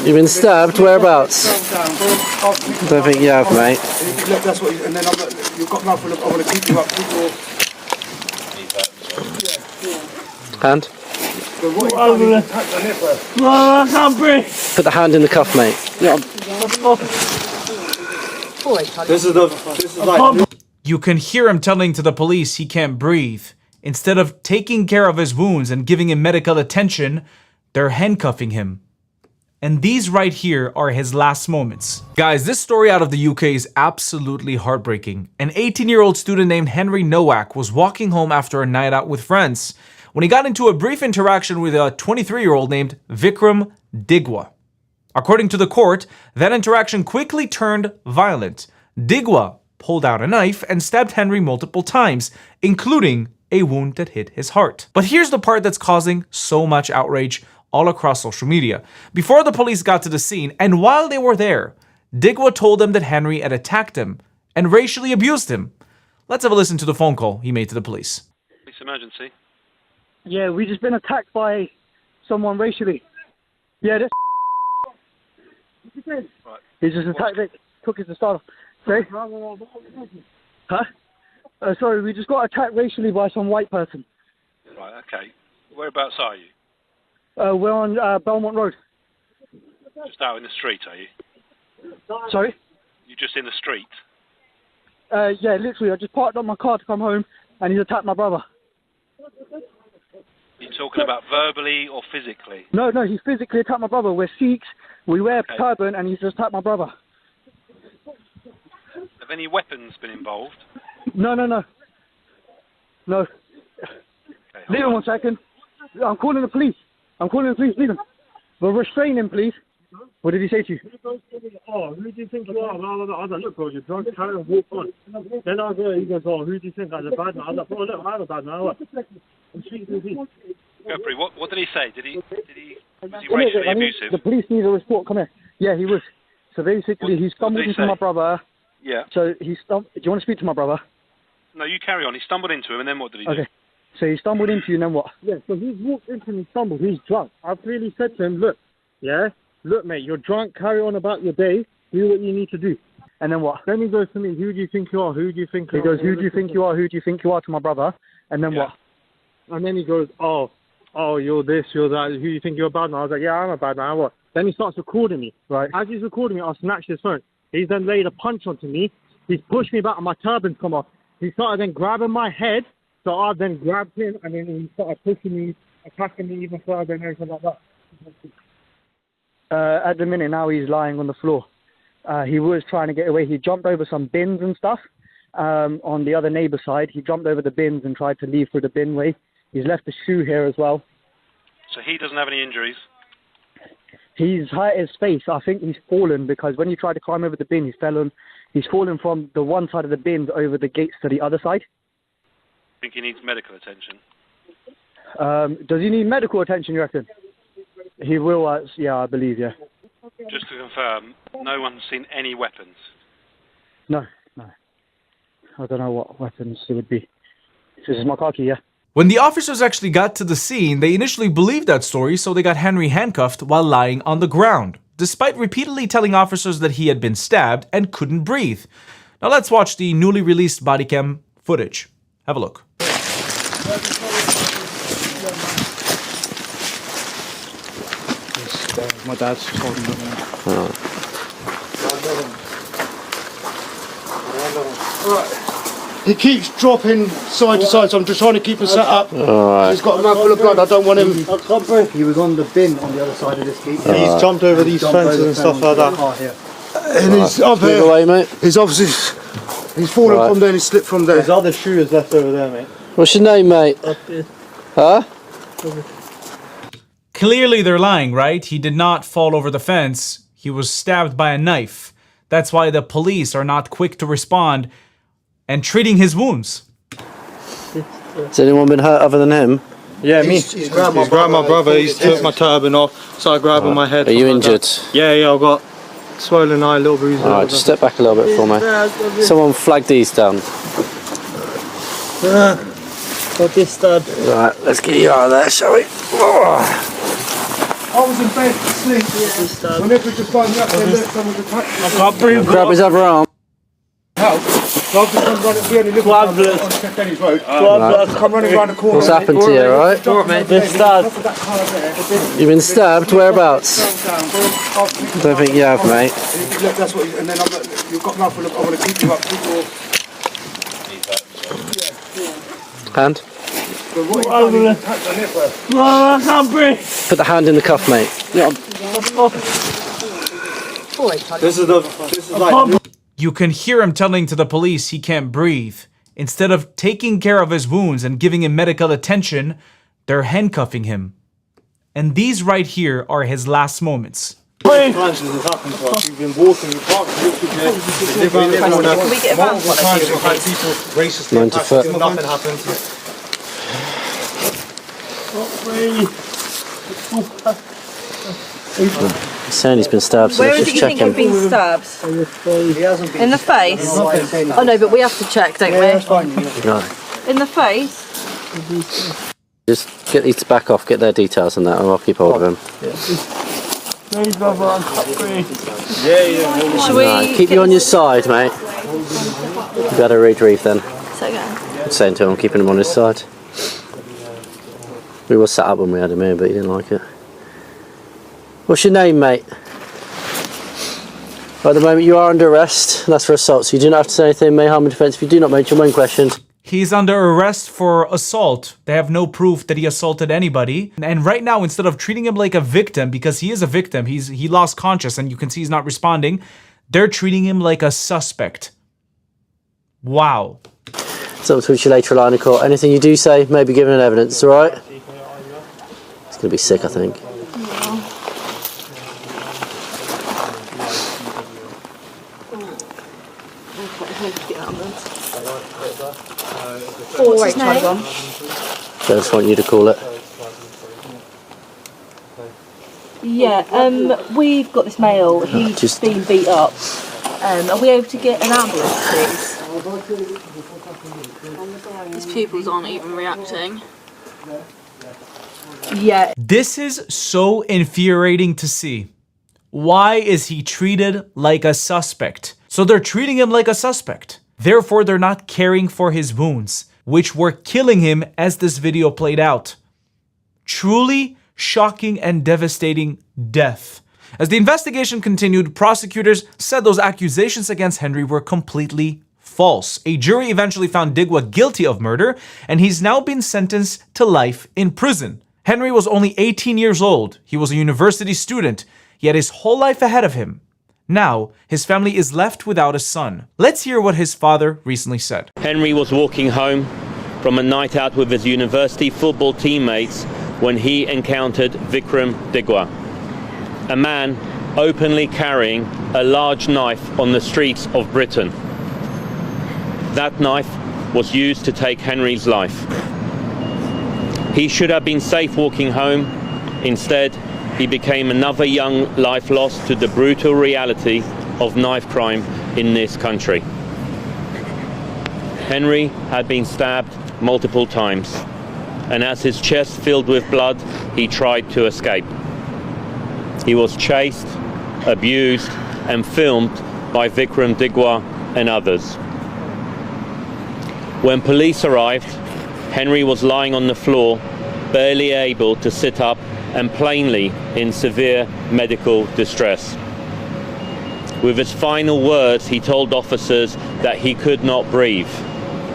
You've been stabbed? Whereabouts? I don't think you have, mate. Look, that's what. And then you've got mouth full of. I want to keep you up. Hand? I can't breathe. Put the hand in the cuff, mate. Yeah. This is like. You can hear him telling to the police he can't breathe. Instead of taking care of his wounds and giving him medical attention, they're handcuffing him. And these right here are his last moments. Guys, this story out of the UK is absolutely heartbreaking. An 18-year-old student named Henry Nowak was walking home after a night out with friends when he got into a brief interaction with a 23-year-old named Vikram Digwa. According to the court, that interaction quickly turned violent. Digwa pulled out a knife and stabbed Henry multiple times, including a wound that hit his heart. But here's the part that's causing so much outrage all across social media. Before the police got to the scene, and while they were there, Digwa told them that Henry had attacked him and racially abused him. Let's have a listen to the phone call he made to the police. Police emergency. Yeah, we just been attacked by someone racially. Yeah, this. Right. He just attacked it. Took his starter. Sorry? Huh? Sorry, we just got attacked racially by some white person. Right, okay. Whereabouts are you? We're on Belmont Road. Just out in the street, are you? Sorry? You're just in the street? Yeah, literally. I just parked up my car to come home and he's attacked my brother. You're talking about verbally or physically? No, he physically attacked my brother. We're Sikhs, we wear a turban and he's just attacked my brother. Have any weapons been involved? No. No. Okay, Leave him 1 second. I'm calling the police. Leave him. But restrain him, please. What did he say to you? Oh, who do you think you are? I was like, look, bro, you're drunk, carry on, walk on. Then I go, he goes, oh, who do you think? I was a bad man. I was like, bro, look, I'm a bad man. I'm speaking to you. Godfrey, what did he say? Was he racially abusive? The police need a report. Come here. Yeah, he was. So basically, he stumbled into my brother. Yeah. So do you want to speak to my brother? No, you carry on. He stumbled into him, and then what did he do? Okay. So he stumbled into you, and then what? Yeah, so he's walked into me, stumbled. He's drunk. I've clearly said to him, look, mate, you're drunk. Carry on about your day. Do what you need to do. And then what? Then he goes to me, who do you think you are? Who do you think you are? He goes, who do you think you are? Who do you think you are to my brother? And then what? And then he goes, oh, you're this, you're that. Who do you think you're a bad man? I was like, yeah, I'm a bad man. What? Then he starts recording me. Right. As he's recording me, I snatched his phone. He's then laid a punch onto me. He's pushed me back and my turban's come off. He started then grabbing my head. So I then grabbed him and then he started pushing me, attacking me even further and everything like that. At the minute now he's lying on the floor. He was trying to get away. He jumped over some bins and stuff on the other neighbour side. He jumped over the bins and tried to leave through the bin way. He's left a shoe here as well. So he doesn't have any injuries? He's hurt his face. I think he's fallen because when he tried to climb over the bin, he's fallen from the one side of the bins over the gates to the other side. I think he needs medical attention. Does he need medical attention, you reckon? He will, yeah, I believe, yeah. Just to confirm, no one's seen any weapons? No. I don't know what weapons it would be. This is my car key, yeah. When the officers actually got to the scene, they initially believed that story, so they got Henry handcuffed while lying on the ground, despite repeatedly telling officers that he had been stabbed and couldn't breathe. Now let's watch the newly released body cam footage. Have a look. My dad's holding it now. Right. He keeps dropping side to side, so I'm just trying to keep him set up. Alright. He's got a mouthful of blood, I don't want him... He was on the bin on the other side of this gate. He's jumped over these fences and stuff like that. And he's up here. Move away, mate. He's obviously... He's fallen from there and he slipped from there. His other shoe is left over there, mate. What's your name, mate? Huh? Clearly they're lying, right? He did not fall over the fence. He was stabbed by a knife. That's why the police are not quick to respond and treating his wounds. Has anyone been hurt other than him? Yeah, me. He's grabbed my brother. He's took my turban off, started grabbing my head. Are you injured? Yeah, I've got swollen eye, little bruises. Alright, just step back a little bit for me. Someone flag these down. Got this stab. Right, let's get you out of there, shall we? was in bed asleep. When they just phoned me up, they looked, someone's attacked me. I can't breathe. Grab his other arm. Help. So I've just come running, we only live on St Denny's Road. I've come running around the corner. What's happened to you, alright? Been stabbed. You've been stabbed? Whereabouts? Don't think you have, mate. Look, that's what, and then you've got mouth full of, I want to keep you up. Hand? I can't breathe. Put the hand in the cuff, mate. This is like... You can hear him telling to the police he can't breathe. Instead of taking care of his wounds and giving him medical attention, they're handcuffing him. And these right here are his last moments. Can we get him out? 90 foot. Nothing happened. He's saying he's been stabbed, so Where let's is it just you check think him. you've been stabbed? In the face? Oh no, but we have to check, don't we? Right. In the face? Just get these to back off, get their details and that, and I'll keep hold of him. Should we Right, keep you on your side, mate. You better retrieve then. Say again. I'm saying to him, I'm keeping him on his side. We were sat up when we had him here, but he didn't like it. What's your name, mate? At the moment you are under arrest, and that's for assault, so you do not have to say anything, may harm in defence if you do not mention when questioned. He's under arrest for assault. They have no proof that he assaulted anybody. And right now, instead of treating him like a victim, because he is a victim, he lost conscious and you can see he's not responding, they're treating him like a suspect. Wow. Something to which you later rely on in court. Anything you do say may be given in evidence, alright? He's going to be sick, I think. What's his name? I just want you to call it. Yeah, we've got this male. He's Just- been beat up. Are we able to get an ambulance, please? His pupils aren't even reacting. Yeah. This is so infuriating to see. Why is he treated like a suspect? So they're treating him like a suspect. Therefore, they're not caring for his wounds, which were killing him as this video played out. Truly shocking and devastating death. As the investigation continued, prosecutors said those accusations against Henry were completely false. A jury eventually found Digwa guilty of murder, and he's now been sentenced to life in prison. Henry was only 18 years old. He was a university student. He had his whole life ahead of him. Now, his family is left without a son. Let's hear what his father recently said. Henry was walking home from a night out with his university football teammates when he encountered Vikram Digwa, a man openly carrying a large knife on the streets of Britain. That knife was used to take Henry's life. He should have been safe walking home. Instead, he became another young life lost to the brutal reality of knife crime in this country. Henry had been stabbed multiple times, and as his chest filled with blood, he tried to escape. He was chased, abused, and filmed by Vikram Digwa and others. When police arrived, Henry was lying on the floor, barely able to sit up and plainly in severe medical distress. With his final words, he told officers that he could not breathe.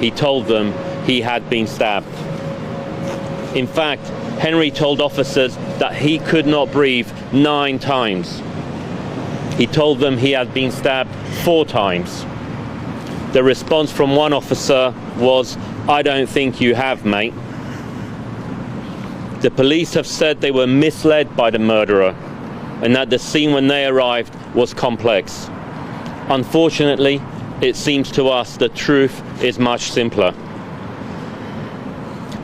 He told them he had been stabbed. In fact, Henry told officers that he could not breathe 9 times. He told them he had been stabbed 4 times. The response from one officer was, "I don't think you have, mate." The police have said they were misled by the murderer and that the scene when they arrived was complex. Unfortunately, it seems to us the truth is much simpler.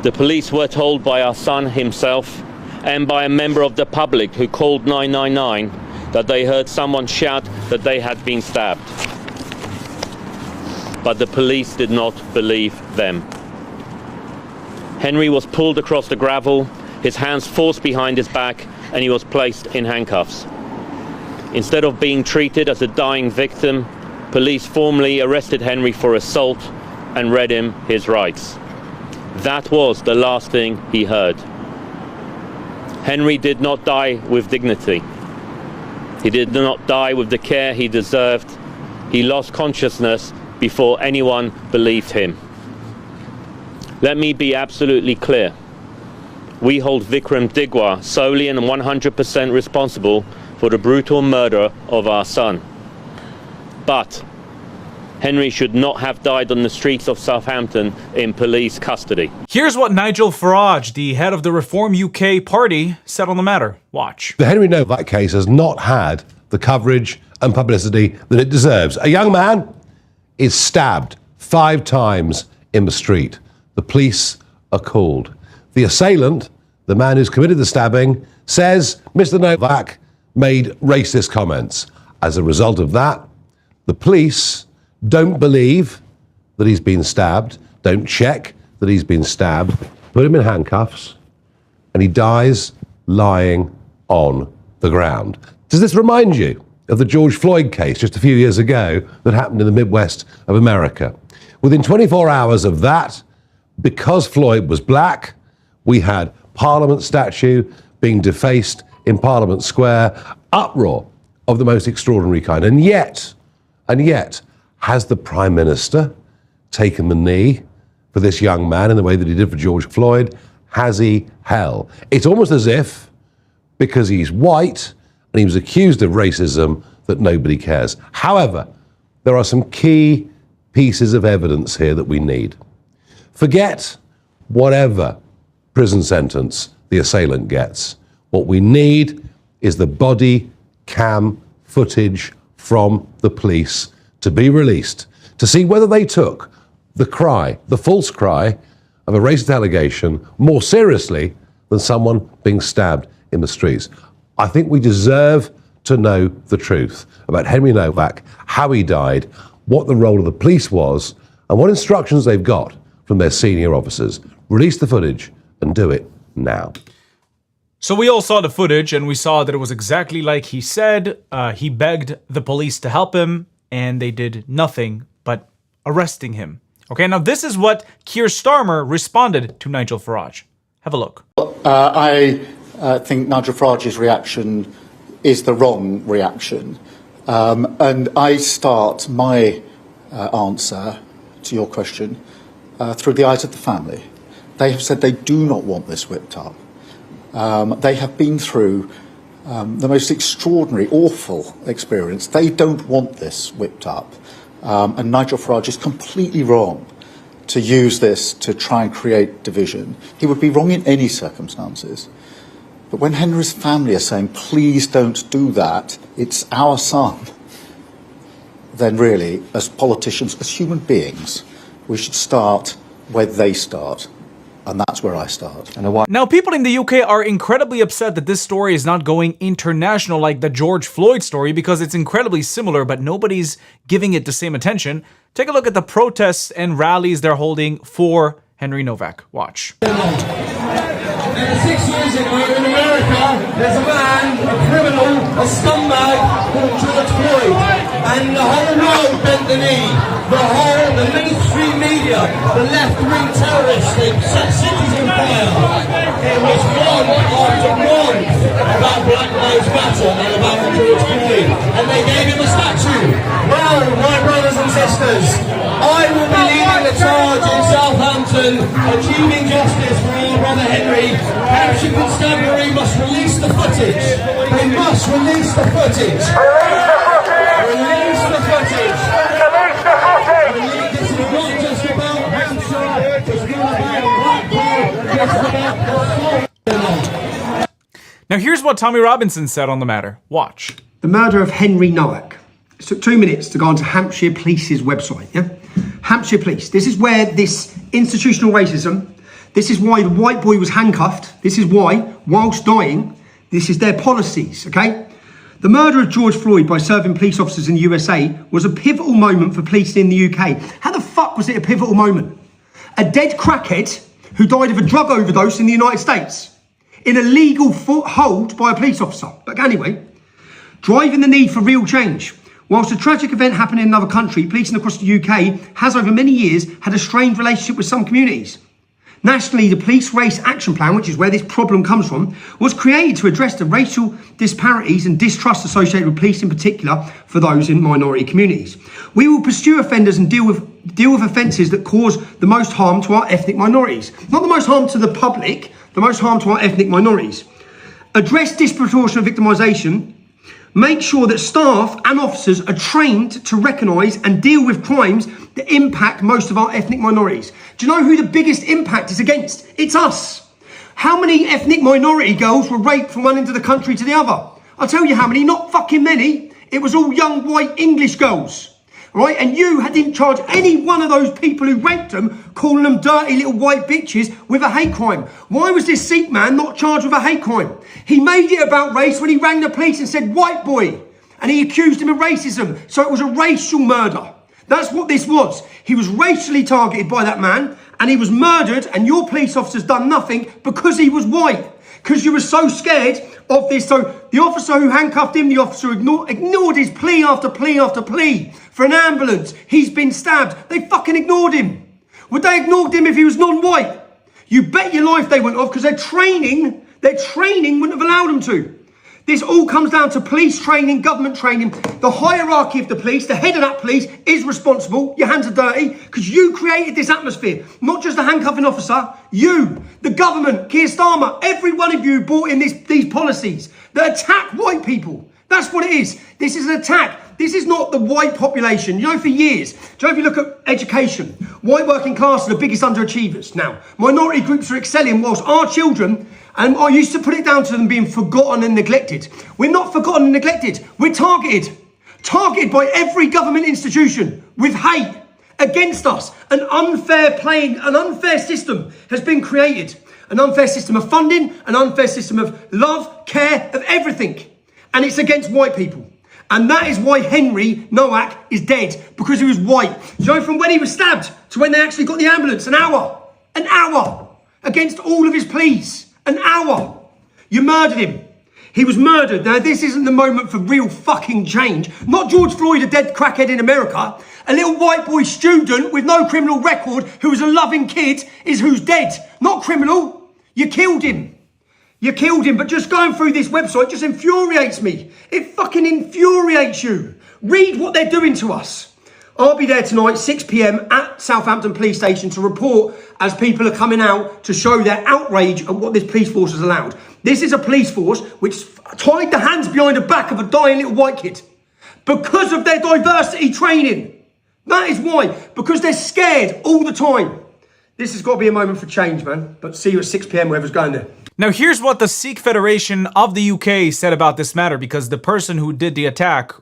The police were told by our son himself and by a member of the public who called 999 that they heard someone shout that they had been stabbed. But the police did not believe them. Henry was pulled across the gravel, his hands forced behind his back, and he was placed in handcuffs. Instead of being treated as a dying victim, police formally arrested Henry for assault and read him his rights. That was the last thing he heard. Henry did not die with dignity. He did not die with the care he deserved. He lost consciousness before anyone believed him. Let me be absolutely clear. We hold Vikram Digwa solely and 100% responsible for the brutal murder of our son. But Henry should not have died on the streets of Southampton in police custody. Here's what Nigel Farage, the head of the Reform UK party, said on the matter. Watch. The Henry Nowak case has not had the coverage and publicity that it deserves. A young man is stabbed 5 times in the street. The police are called. The assailant, the man who's committed the stabbing, says Mr. Nowak made racist comments. As a result of that, the police don't believe that he's been stabbed, don't check that he's been stabbed, put him in handcuffs, and he dies lying on the ground. Does this remind you of the George Floyd case just a few years ago that happened in the Midwest of America? Within 24 hours of that, because Floyd was black, we had Parliament statue being defaced in Parliament Square, uproar of the most extraordinary kind. And yet, has the Prime Minister taken the knee for this young man in the way that he did for George Floyd? Has he? Hell. It's almost as if, because he's white and he was accused of racism, that nobody cares. However, there are some key pieces of evidence here that we need. Forget whatever prison sentence the assailant gets. What we need is the body cam footage from the police to be released, to see whether they took the cry, the false cry of a racist allegation more seriously than someone being stabbed in the streets. I think we deserve to know the truth about Henry Nowak, how he died, what the role of the police was, and what instructions they've got from their senior officers. Release the footage and do it now. So we all saw the footage and we saw that it was exactly like he said. He begged the police to help him and they did nothing but arresting him. Okay, now this is what Keir Starmer responded to Nigel Farage. Have a look. I think Nigel Farage's reaction is the wrong reaction. And I start my answer to your question through the eyes of the family. They have said they do not want this whipped up. They have been through the most extraordinary, awful experience. They don't want this whipped up. And Nigel Farage is completely wrong to use this to try and create division. He would be wrong in any circumstances. But when Henry's family are saying, please don't do that, it's our son, then really, as politicians, as human beings, we should start where they start. And that's where I start. Now, people in the UK are incredibly upset that this story is not going international like the George Floyd story because it's incredibly similar, but nobody's giving it the same attention. Take a look at the protests and rallies they're holding for Henry Nowak. Watch. 6 years ago in America, there's a man, a criminal, a scumbag called George Floyd. And the whole world bent the knee. The mainstream media, the left-wing terrorists, they set cities on fire. It was one after one about Black Lives Matter and about George Floyd. And they gave him a statue. Well, my brothers and sisters, I will be leading the charge in Southampton, achieving justice for our brother Henry. Hampshire Constabulary must release the footage. They must release the footage. Release the footage. Release the footage. This is not just about Hampshire. It's not about Blackpool. It's about the Now here's what Tommy Robinson said on the matter. Watch. The murder of Henry Nowak. It took 2 minutes to go onto Hampshire Police's website. Yeah, Hampshire Police. This is where this institutional racism. This is why the white boy was handcuffed. This is why, whilst dying, this is their policies. Okay. The murder of George Floyd by serving police officers in the USA was a pivotal moment for policing in the UK. How the fuck was it a pivotal moment? A dead crackhead who died of a drug overdose in the United States. in a legal hold by a police officer. But anyway, driving the need for real change. Whilst a tragic event happened in another country, policing across the UK has over many years had a strained relationship with some communities. Nationally, the Police Race Action Plan, which is where this problem comes from, was created to address the racial disparities and distrust associated with police in particular for those in minority communities. We will pursue offenders and deal with offences that cause the most harm to our ethnic minorities. Not the most harm to the public, the most harm to our ethnic minorities. Address disproportionate victimisation. Make sure that staff and officers are trained to recognise and deal with crimes that impact most of our ethnic minorities. Do you know who the biggest impact is against? It's us. How many ethnic minority girls were raped from one end of the country to the other? I'll tell you how many, not fucking many. It was all young white English girls. Right? And you didn't charge any one of those people who raped them, calling them dirty little white bitches, with a hate crime. Why was this Sikh man not charged with a hate crime? He made it about race when he rang the police and said, white boy. And he accused him of racism. So it was a racial murder. That's what this was. He was racially targeted by that man and he was murdered, and your police officers done nothing because he was white. Because you were so scared of this. So the officer who handcuffed him, the officer ignored his plea after plea after plea for an ambulance. He's been stabbed. They fucking ignored him. Would they ignored him if he was non-white? You bet your life they went off, because their training wouldn't have allowed them to. This all comes down to police training, government training. The hierarchy of the police, the head of that police is responsible. Your hands are dirty because you created this atmosphere. Not just the handcuffing officer, you, the government, Keir Starmer, every one of you brought in these policies that attack white people. That's what it is. This is an attack. This is not the white population. You know, for years, do you know, if you look at education, white working class are the biggest underachievers. Now, minority groups are excelling, whilst our children, and I used to put it down to them being forgotten and neglected. We're not forgotten and neglected. We're targeted. Targeted by every government institution with hate against us. An unfair system has been created. An unfair system of funding, an unfair system of love, care, of everything. And it's against white people. And that is why Henry Nowak is dead, because he was white. So from when he was stabbed to when they actually got the ambulance, an hour against all of his pleas. An hour. You murdered him. He was murdered. Now, this isn't the moment for real fucking change. Not George Floyd, a dead crackhead in America. A little white boy student with no criminal record who was a loving kid is who's dead. Not criminal. You killed him. You killed him. But just going through this website just infuriates me. It fucking infuriates you. Read what they're doing to us. I'll be there tonight, 6 p.m. at Southampton Police Station to report as people are coming out to show their outrage at what this police force has allowed. This is a police force which tied the hands behind the back of a dying little white kid because of their diversity training. That is why. Because they're scared all the time. This has got to be a moment for change, man. But see you at 6 p.m. whoever's going there. Now here's what the Sikh Federation of the UK said about this matter, because the person who did the attack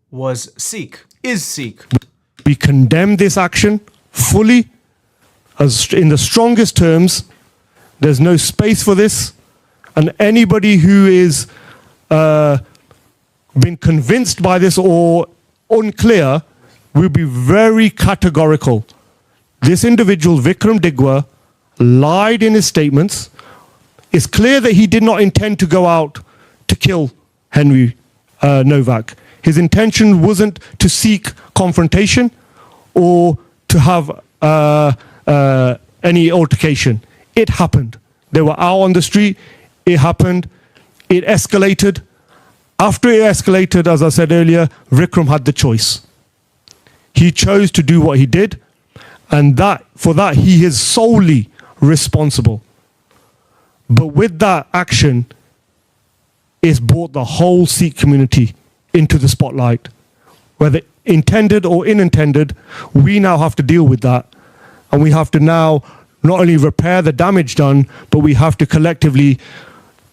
was Sikh, is Sikh. We condemn this action fully, as in the strongest terms. There's no space for this, and anybody who is been convinced by this or unclear will be very categorical. This individual, Vikram Digwa, lied in his statements. It's clear that he did not intend to go out to kill Henry Nowak. His intention wasn't to seek confrontation or to have any altercation. It happened. They were out on the street. It happened. It escalated. After it escalated, as I said earlier, Vikram had the choice. He chose to do what he did, and for that he is solely responsible. But with that action, it's brought the whole Sikh community into the spotlight. Whether intended or unintended, we now have to deal with that. And we have to now not only repair the damage done, but we have to collectively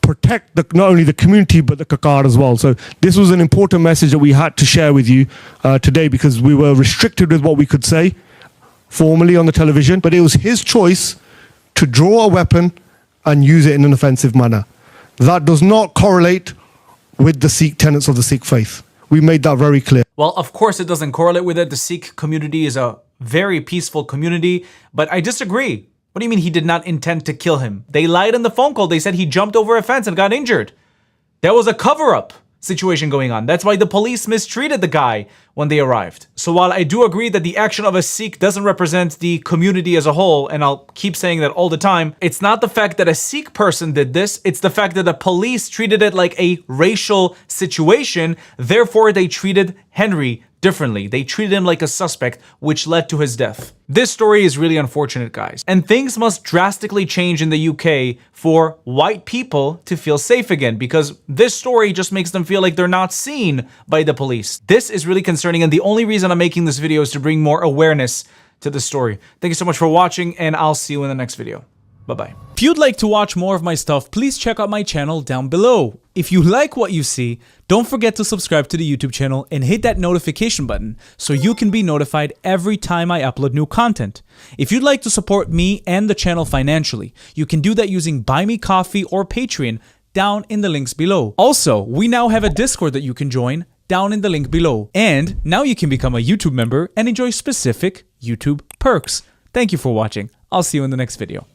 protect not only the community, but the Kakar as well. So this was an important message that we had to share with you today, because we were restricted with what we could say formally on the television. But it was his choice to draw a weapon and use it in an offensive manner. That does not correlate with the Sikh tenets of the Sikh faith. We made that very clear. Well, of course it doesn't correlate with it. The Sikh community is a very peaceful community, but I disagree. What do you mean he did not intend to kill him? They lied in the phone call. They said he jumped over a fence and got injured. There was a cover-up situation going on. That's why the police mistreated the guy when they arrived. So while I do agree that the action of a Sikh doesn't represent the community as a whole, and I'll keep saying that all the time, it's not the fact that a Sikh person did this, it's the fact that the police treated it like a racial situation, therefore they treated Henry differently. They treated him like a suspect, which led to his death. This story is really unfortunate, guys. And things must drastically change in the UK for white people to feel safe again, because this story just makes them feel like they're not seen by the police. This is really concerning, and the only reason I'm making this video is to bring more awareness to the story. Thank you so much for watching, and I'll see you in the next video. Bye-bye. If you'd like to watch more of my stuff, please check out my channel down below. If you like what you see, don't forget to subscribe to the YouTube channel and hit that notification button so you can be notified every time I upload new content. If you'd like to support me and the channel financially, you can do that using Buy Me Coffee or Patreon down in the links below. Also, we now have a Discord that you can join down in the link below. And now you can become a YouTube member and enjoy specific YouTube perks. Thank you for watching. I'll see you in the next video.